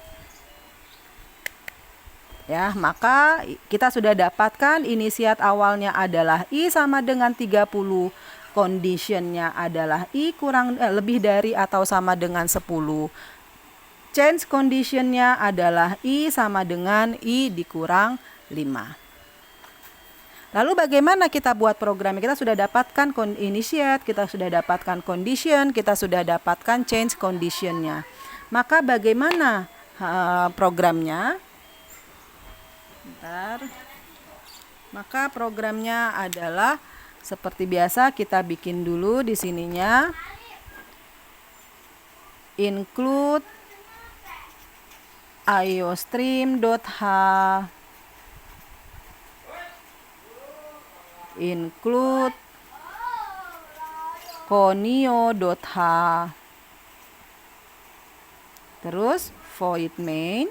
Ya, maka kita sudah dapatkan inisiat awalnya adalah i sama dengan 30, conditionnya adalah i lebih dari atau sama dengan 10. Change conditionnya adalah i sama dengan i dikurang 5. Lalu bagaimana kita buat programnya? Kita sudah dapatkan initiate, kita sudah dapatkan condition, kita sudah dapatkan change conditionnya. Maka bagaimana programnya? Bentar. Maka programnya adalah seperti biasa, kita bikin dulu di sininya. Include iostream.h, include conio.h, terus void main,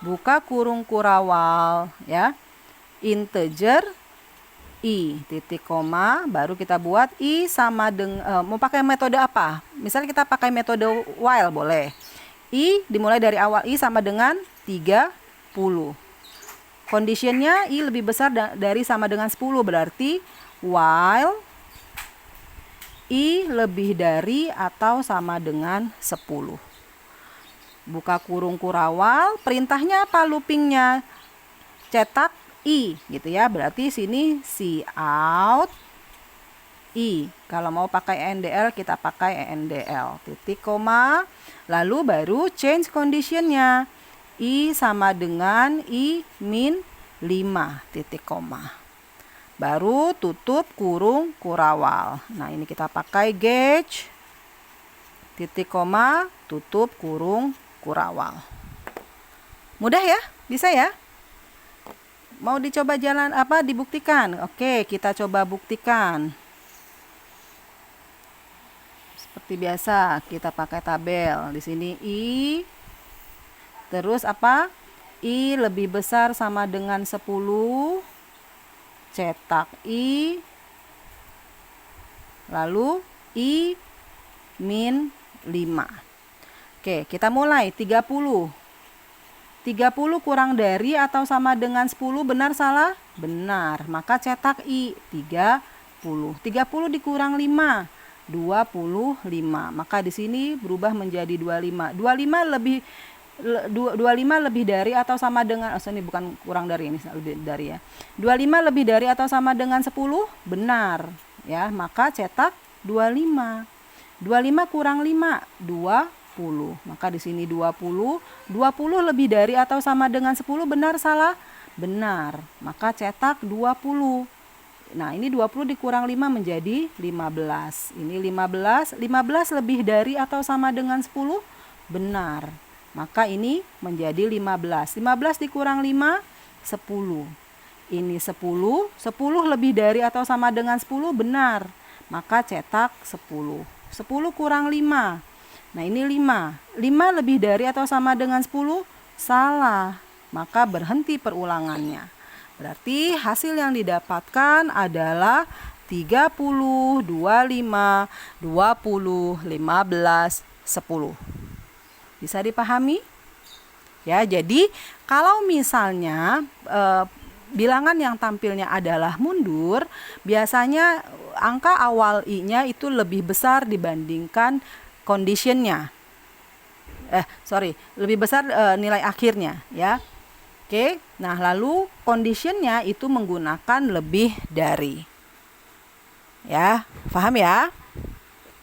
buka kurung kurawal, ya, integer i titik koma, baru kita buat i sama dengan mau pakai metode apa? Misalnya kita pakai metode while boleh. I dimulai dari awal, i sama dengan 30. Conditionnya i lebih besar dari sama dengan 10, berarti while i lebih dari atau sama dengan 10. Buka kurung kurawal, perintahnya apa? Loopingnya cetak i gitu ya, berarti sini cout i. Kalau mau pakai endl kita pakai endl, titik koma, lalu baru change conditionnya i sama dengan i min 5, titik koma. Baru tutup kurung kurawal. Nah, ini kita pakai gauge, titik koma, tutup kurung kurawal. Mudah ya? Bisa ya? Mau dicoba jalan apa? Dibuktikan. Oke, kita coba buktikan. Seperti biasa, kita pakai tabel. Di sini i, terus apa? I lebih besar sama dengan 10, cetak i, lalu i min 5. Oke, kita mulai. 30 kurang dari atau sama dengan 10, benar salah? Benar. Maka cetak i 30. 30 dikurang 5, 25. Maka di sini berubah menjadi 25. 25 lebih dari atau sama dengan, ini bukan kurang dari, ini lebih dari ya. 25 lebih dari atau sama dengan 10? Benar. Ya, maka cetak 25. 25 kurang 5, 20. 10. Maka di sini 20. 20 lebih dari atau sama dengan 10, benar salah? Benar. Maka cetak 20. Nah, ini 20 dikurang 5 menjadi 15. Ini 15. 15 lebih dari atau sama dengan 10? Benar. Maka ini menjadi 15. 15 dikurang 5, 10. Ini 10. 10 lebih dari atau sama dengan 10? Benar. Maka cetak 10. 10 kurang 5. Nah, ini 5. 5 lebih dari atau sama dengan 10? Salah. Maka berhenti perulangannya. Berarti hasil yang didapatkan adalah 30, 25, 20, 15, 10. Bisa dipahami? Ya, jadi kalau misalnya bilangan yang tampilnya adalah mundur, biasanya angka awal I-nya itu lebih besar dibandingkan conditionnya. Lebih besar nilai akhirnya, ya. Oke, nah lalu conditionnya itu menggunakan lebih dari. Ya, paham ya?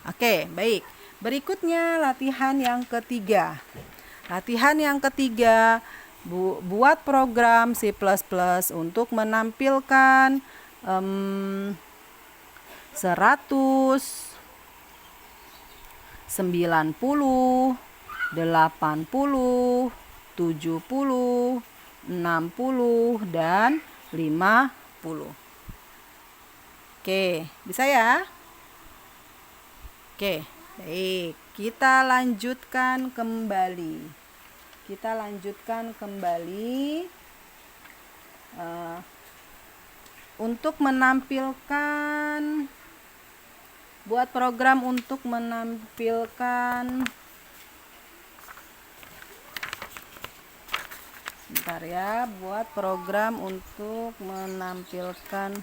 Oke, baik. Berikutnya latihan yang ketiga. Latihan yang ketiga, buat program C++ untuk menampilkan 100, 90, 80, 70, 60, dan 50. Oke, bisa ya? Oke, baik. Kita lanjutkan kembali. Untuk menampilkan, buat program untuk menampilkan, bentar ya, buat program untuk menampilkan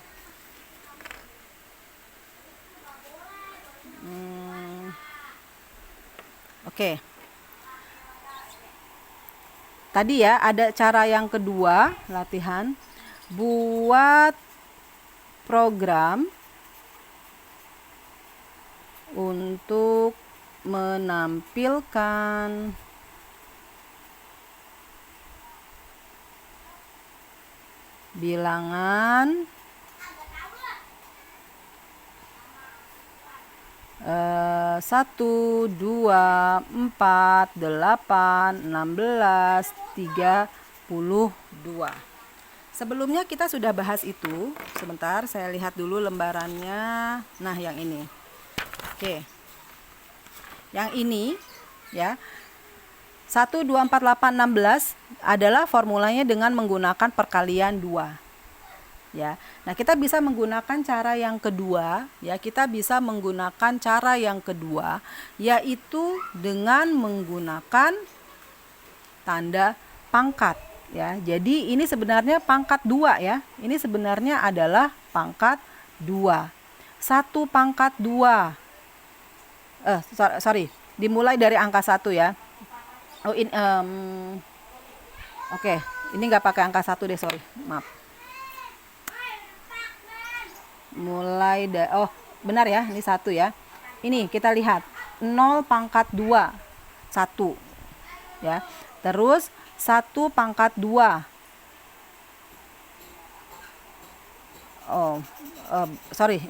oke. Tadi ya ada cara yang kedua latihan, buat program untuk menampilkan bilangan 1, 2, 4, 8, 16, 32. Sebelumnya kita sudah bahas itu. Sebentar, saya lihat dulu lembarannya. Nah, yang ini. Oke. Yang ini ya. 1, 2, 4, 8, 16 adalah formulanya dengan menggunakan perkalian 2. Ya. Nah, kita bisa menggunakan cara yang kedua, ya. Kita bisa menggunakan cara yang kedua, yaitu dengan menggunakan tanda pangkat, ya. Jadi ini sebenarnya pangkat 2 ya. Ini sebenarnya adalah pangkat 2. 1 pangkat 2. Dimulai dari angka 1 ya. Oke, ini nggak pakai angka 1 deh, sorry. Maaf. Benar ya, ini 1 ya. Ini kita lihat 0 pangkat 2, 1 ya. Terus 1 pangkat 2.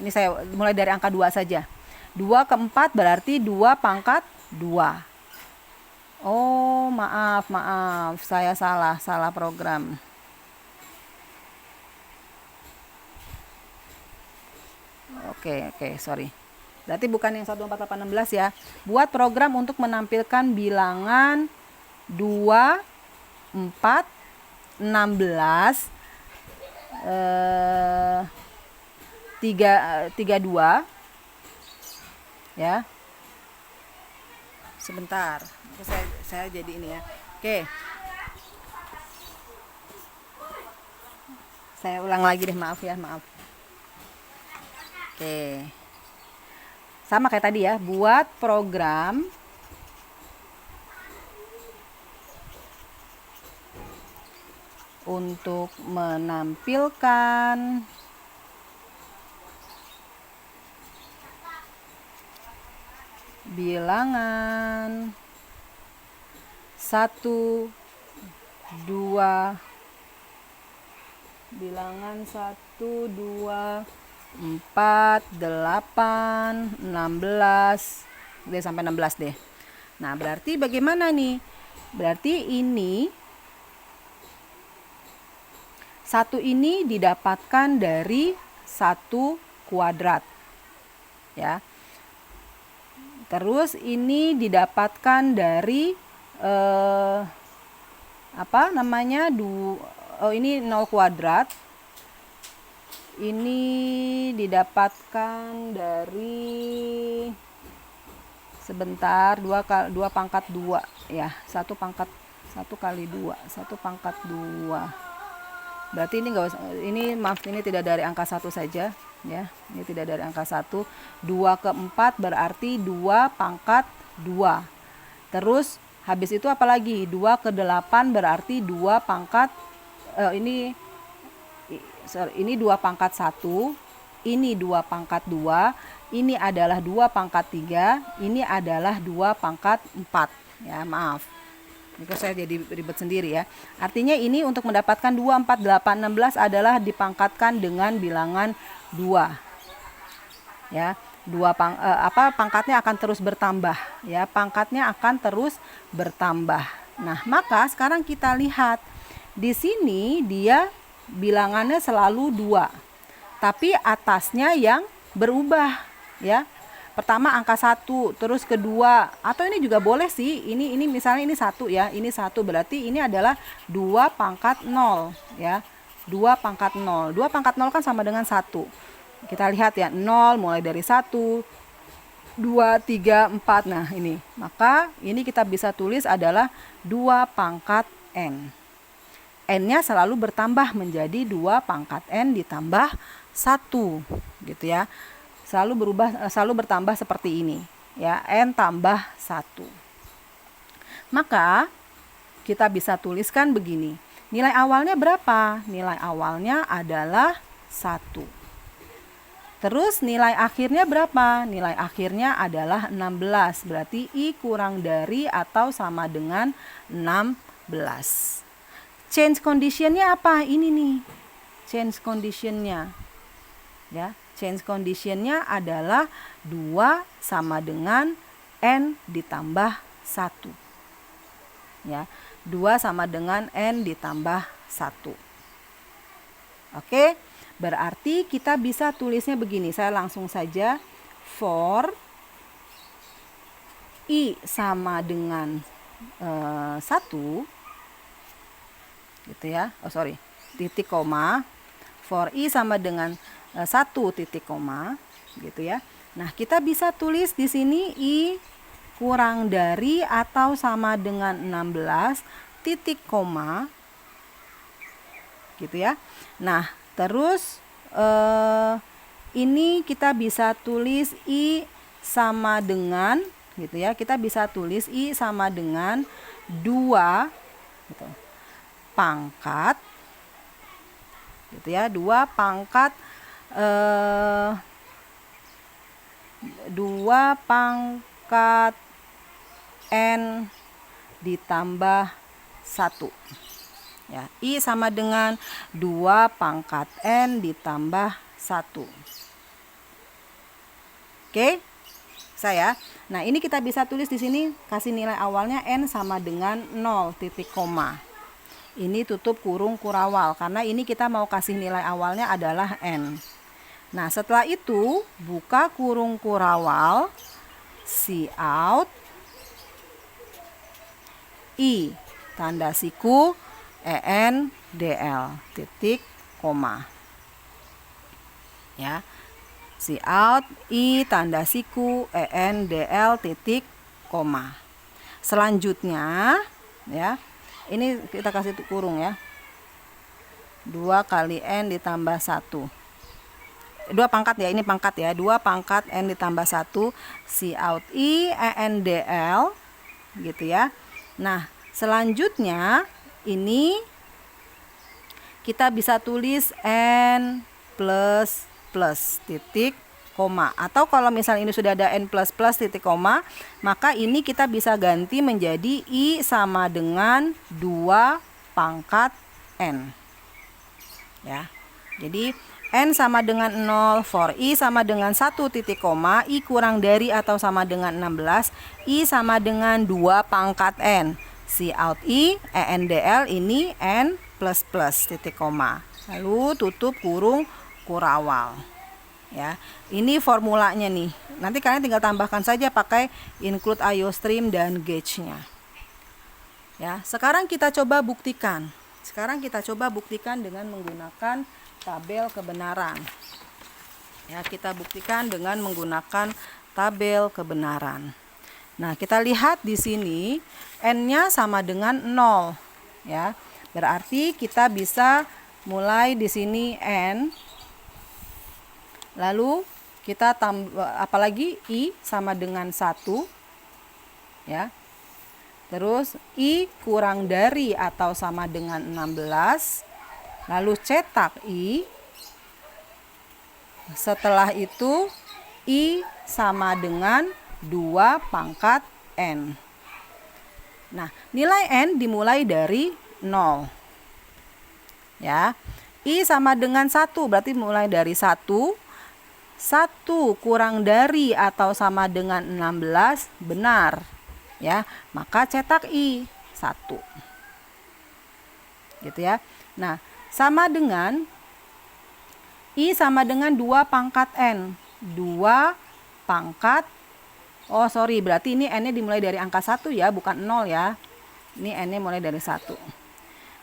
Ini saya mulai dari angka 2 saja. 2 ke 4 berarti 2 pangkat 2. Oh, maaf, saya salah program. Oke, sorry. Berarti bukan yang 1, 4, 8, 16 ya. Buat program untuk menampilkan bilangan 2, 4, 16, 32 ya. Sebentar. Saya jadi ini ya. Oke. Saya ulang lagi deh, maaf. Oke. Sama kayak tadi ya, buat program untuk menampilkan bilangan 1, 2, bilangan 1, 2, 4, 8, 16 deh, sampai 16 deh. Nah, berarti bagaimana nih? Berarti ini 1 ini didapatkan dari 1 kuadrat. Ya. Terus ini didapatkan dari ini 0 kuadrat. Ini didapatkan dari 2 pangkat 2 ya, 1 kali 2, 1 pangkat 2. Berarti ini ini tidak dari angka 1 saja ya. Ini tidak dari angka 1. 2 ke 4 berarti 2 pangkat 2. Terus habis itu apa lagi? 2 ke 8 berarti 2 pangkat ini 2 pangkat 1, ini 2 pangkat 2, ini adalah 2 pangkat 3, ini adalah 2 pangkat 4. Ya, maaf. Ini saya jadi ribet sendiri ya. Artinya ini untuk mendapatkan 2, 4, 8, 16 adalah dipangkatkan dengan bilangan 2. Ya, pangkatnya akan terus bertambah ya. Pangkatnya akan terus bertambah. Nah, maka sekarang kita lihat di sini dia bilangannya selalu 2, tapi atasnya yang berubah ya. Pertama angka 1, terus kedua, atau ini juga boleh sih, ini misalnya ini 1 ya, ini 1 berarti ini adalah 2 pangkat 0 ya. 2 pangkat 0. 2 pangkat 0 kan sama dengan 1. Kita lihat ya, 0 mulai dari 1, 2, 3, 4. Nah, ini. Maka ini kita bisa tulis adalah 2 pangkat N. N-nya selalu bertambah menjadi 2 pangkat N ditambah 1 gitu ya. Selalu bertambah seperti ini ya, N tambah 1. Maka kita bisa tuliskan begini. Nilai awalnya berapa? Nilai awalnya adalah 1. Terus nilai akhirnya berapa? Nilai akhirnya adalah 16. Berarti I kurang dari atau sama dengan 16. Change conditionnya apa? Ini nih. Change conditionnya. Ya, change conditionnya adalah 2 sama dengan N ditambah 1. Ya, 2 sama dengan N ditambah 1. Oke, berarti kita bisa tulisnya begini. Saya langsung saja. For I sama dengan 1 gitu ya. Titik koma. For I sama dengan 1 titik koma gitu ya. Nah, kita bisa tulis di sini I kurang dari atau sama dengan 16 titik koma gitu ya. Nah, terus ini kita bisa tulis I sama dengan gitu ya. Kita bisa tulis I sama dengan 2 gitu. Pangkat gitu ya, 2 pangkat 2 pangkat N ditambah 1 ya. I sama dengan 2 pangkat N ditambah 1. Oke, saya. Nah, ini kita bisa tulis di sini, kasih nilai awalnya N sama dengan 0 titik koma. Ini tutup kurung kurawal karena ini kita mau kasih nilai awalnya adalah N. Nah, setelah itu buka kurung kurawal, Cout I tanda siku ENDL titik koma. Ya. Cout I tanda siku ENDL titik koma. Selanjutnya ya, ini kita kasih kurung ya. 2 kali N ditambah 1. 2 pangkat ya, ini pangkat ya. 2 pangkat N ditambah 1 Cout I ENDL gitu ya. Nah, selanjutnya ini kita bisa tulis N plus titik koma. Atau kalau misalnya ini sudah ada n plus plus titik koma, maka ini kita bisa ganti menjadi I sama dengan 2 pangkat n. Ya. Jadi n sama dengan 0 for I sama dengan 1 titik koma, I kurang dari atau sama dengan 16, I sama dengan 2 pangkat n. C out I, ENDL ini n plus plus titik koma. Lalu tutup kurung kurawal. Ya, ini formulanya nih. Nanti kalian tinggal tambahkan saja pakai include IOStream dan gauge-nya. Ya, sekarang kita coba buktikan. Dengan menggunakan tabel kebenaran. Ya, kita buktikan dengan menggunakan tabel kebenaran. Nah, kita lihat di sini n-nya sama dengan 0, ya. Berarti kita bisa mulai di sini n. Lalu kita tambah apalagi I sama dengan 1, ya. Terus I kurang dari atau sama dengan 16. Lalu cetak I. Setelah itu I sama dengan 2 pangkat n. Nah, nilai n dimulai dari 0. Ya. I sama dengan 1, berarti mulai dari 1. 1 kurang dari atau sama dengan 16 benar. Ya, maka cetak I 1. Gitu ya. Nah, sama dengan I sama dengan 2 pangkat n. 2 pangkat, berarti ini n-nya dimulai dari angka 1 ya, bukan 0 ya. Ini n-nya mulai dari 1.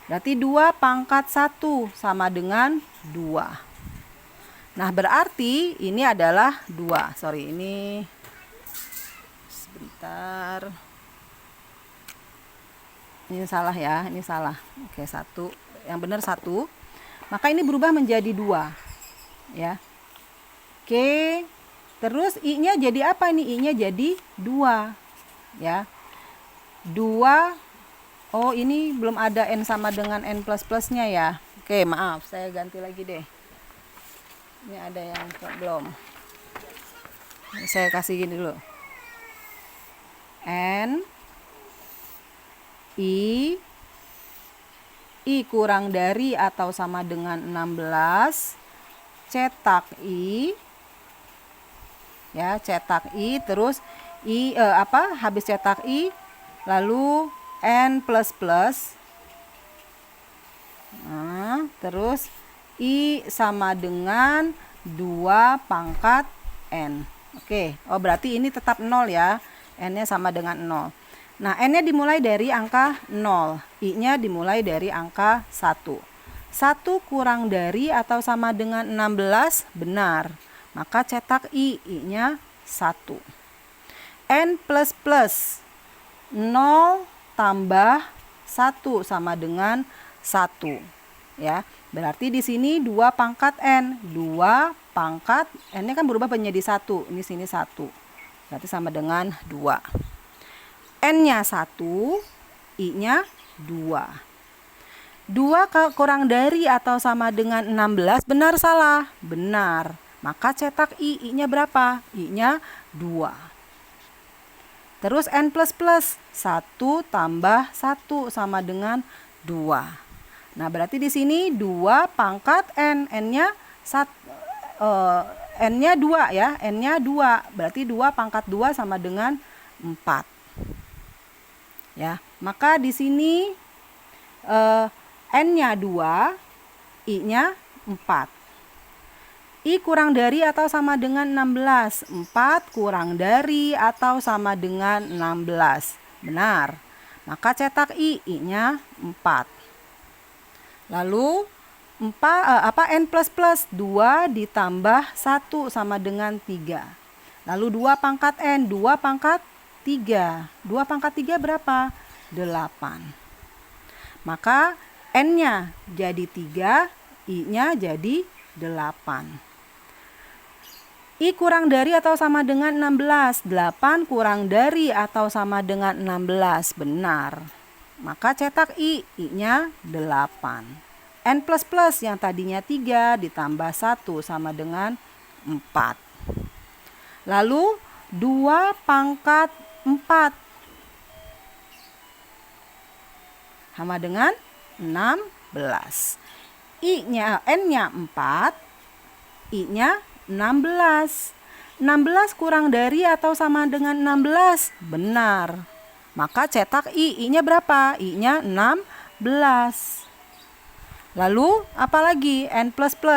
Berarti 2 pangkat 1 sama dengan 2. Nah, berarti ini adalah 2. Ini sebentar. Ini salah ya, ini salah. Oke, 1. Yang benar 1. Maka ini berubah menjadi 2. Ya. Oke. Terus I-nya jadi apa ini? I-nya jadi 2. Ya. 2. Oh, ini belum ada n sama dengan n plus plusnya ya. Oke, maaf, saya ganti lagi deh. Ini ada yang belum. Saya kasih gini dulu. N I kurang dari atau sama dengan 16, cetak I, ya, cetak I, terus habis cetak I, lalu n plus plus, nah, terus I sama dengan 2 pangkat n. Oke, berarti ini tetap 0 ya, n-nya sama dengan 0. Nah, n-nya dimulai dari angka 0, I-nya dimulai dari angka 1. 1 kurang dari atau sama dengan 16 benar. Maka cetak I-nya 1. N plus plus 0 tambah 1 sama dengan 1. Ya, berarti di sini 2 pangkat n. 2 pangkat n-nya kan berubah menjadi 1. Ini sini 1. Berarti sama dengan 2. N-nya 1, I-nya 2. 2 kurang dari atau sama dengan 16, benar salah? Benar. Maka cetak I-nya berapa? I-nya 2. Terus N plus plus, 1 tambah 1 sama dengan 2. Nah, berarti di sini 2 pangkat N. N-nya 2 ya. N-nya 2. Berarti 2 pangkat 2 sama dengan 4. Ya, maka di sini n-nya 2, I-nya 4. I kurang dari atau sama dengan 16. 4 kurang dari atau sama dengan 16. Benar. Maka cetak I-nya 4. Lalu n plus plus 2 ditambah 1 sama dengan 3. Lalu 2 pangkat n, 2 pangkat 3. 2 pangkat 3 berapa? 8. Maka n-nya jadi 3, I-nya jadi 8. I kurang dari atau sama dengan 16. 8 kurang dari atau sama dengan 16. Benar. Maka cetak I-nya 8. N plus plus yang tadinya 3 ditambah 1 sama dengan 4. Lalu 2 pangkat 4 sama dengan 16. N-nya 4, I-nya 16. 16 kurang dari atau sama dengan 16? Benar. Maka cetak I-nya berapa? I-nya 16. Lalu apalagi N++? 4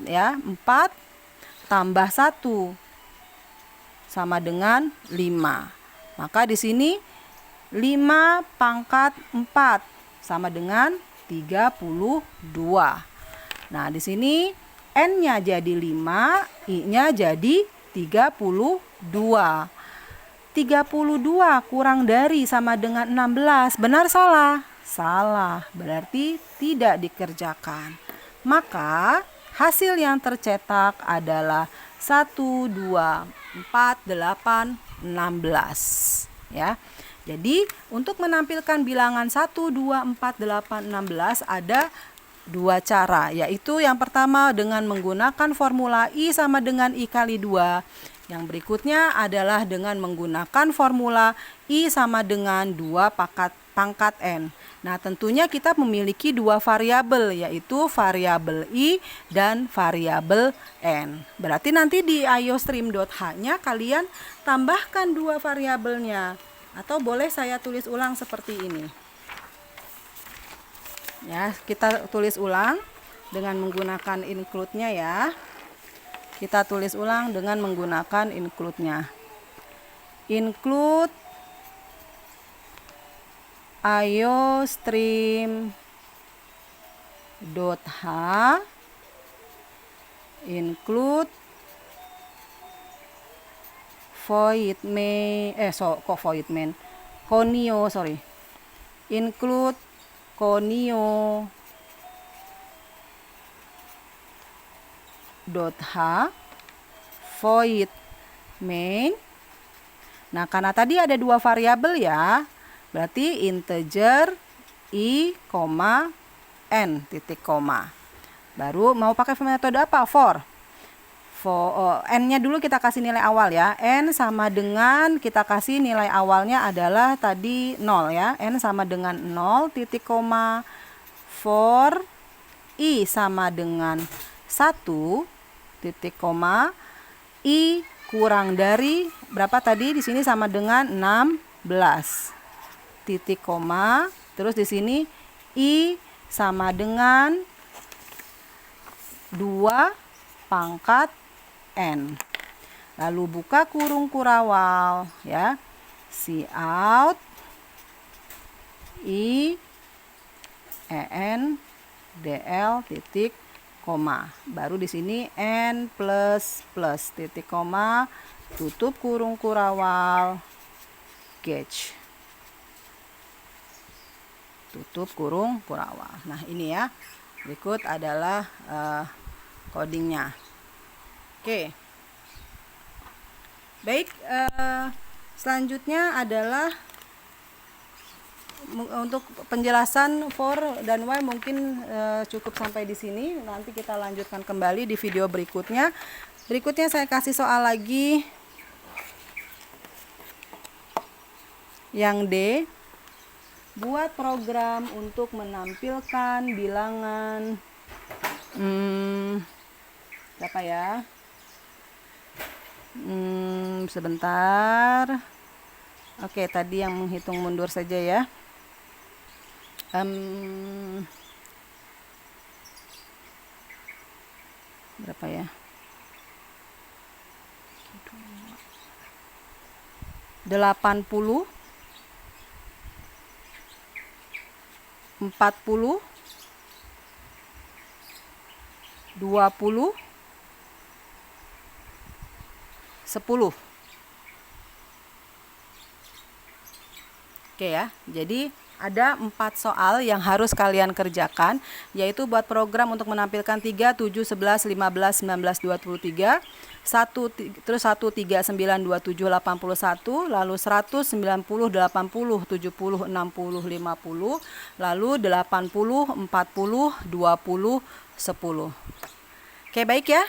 ya, 4 tambah 1 sama dengan 5. Maka di sini 5 pangkat 4 sama dengan 32. Nah, di sini N-nya jadi 5, I-nya jadi 32. 32 kurang dari sama dengan 16. Benar salah? Salah, berarti tidak dikerjakan. Maka hasil yang tercetak adalah 1, 2, 4, 8, 16. Ya. Jadi untuk menampilkan bilangan 1, 2, 4, 8, 16 ada 2 cara, yaitu yang pertama dengan menggunakan formula I sama dengan I kali 2. Yang berikutnya adalah dengan menggunakan formula I sama dengan 2 pangkat N. Nah, tentunya kita memiliki 2 variabel, yaitu variabel I dan variabel N. Berarti nanti di iostream.h-nya kalian tambahkan 2 variabelnya. Atau boleh saya tulis ulang seperti ini. Ya, kita tulis ulang dengan menggunakan include-nya ya. Kita tulis ulang dengan menggunakan include-nya. Include iostream.h include include conio.h void main. Nah, karena tadi ada 2 variabel ya, berarti integer I, N, titik koma. Baru mau pakai metode apa? N-nya dulu kita kasih nilai awal ya. N sama dengan, kita kasih nilai awalnya adalah tadi 0 ya. N sama dengan 0, titik koma. For I sama dengan 1, titik koma. I kurang dari berapa tadi? Di sini sama dengan 16. Titik koma. Terus di sini I sama dengan 2 pangkat N. Lalu buka kurung kurawal ya. Cout I en dl titik koma. Baru di sini n plus titik koma, tutup kurung kurawal, catch. Tutup kurung kurawal. Nah, ini ya. Berikut adalah codingnya. Oke. Baik, selanjutnya adalah untuk penjelasan for dan why mungkin cukup sampai di sini. Nanti kita lanjutkan kembali di video berikutnya. Berikutnya saya kasih soal lagi yang D. Buat program untuk menampilkan bilangan berapa ya? Sebentar. Oke, tadi yang menghitung mundur saja ya. Berapa ya? 80, 40, 20, 10. Oke ya, jadi ada 4 soal yang harus kalian kerjakan, yaitu buat program untuk menampilkan 3, 7, 11, 15, 19, 23, 1, 3, 9, 27, 81, lalu 100, 90, 80, 70, 60, 50, lalu 80, 40, 20, 10. Oke, baik ya.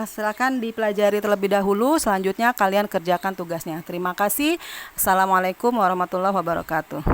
Silakan dipelajari terlebih dahulu. Selanjutnya kalian kerjakan tugasnya. Terima kasih. Assalamualaikum warahmatullahi wabarakatuh.